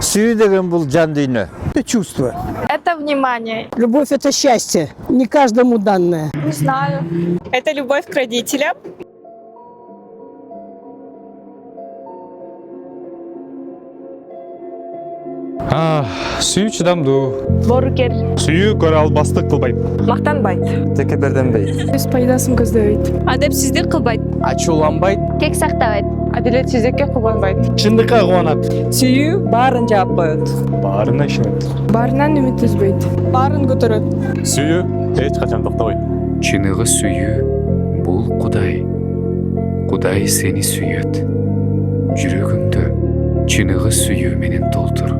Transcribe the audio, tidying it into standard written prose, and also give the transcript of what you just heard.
Сүйүү деген бул жан дүйнө. Это чувство. Это внимание. Любовь – это счастье, не каждому данное. Не знаю. Это любовь к родителям. Сүйүү чыдамдуу. Боркер. Сүйүү көрө албастык кылбайт. Мактанбайт. Текеберденбейт. Өз пайдасын көздөбөйт. Адепсиздик кылбайт. Ачууланбайт. Кек сактабайт. Адилетсиздикке кулданбайт. Чындыкка кубанат. Сүйүү баарын жаап коет. Баарына ишенет. Баарынан үмүт үзбөйт. Баарын көтөрөт. Сүйүү эч качан токтобойт. Чыныгы сүйүү бул Кудай. Кудай сени сүйөт. Жүрөгүңдү чыныгы сүйүү менен толтур.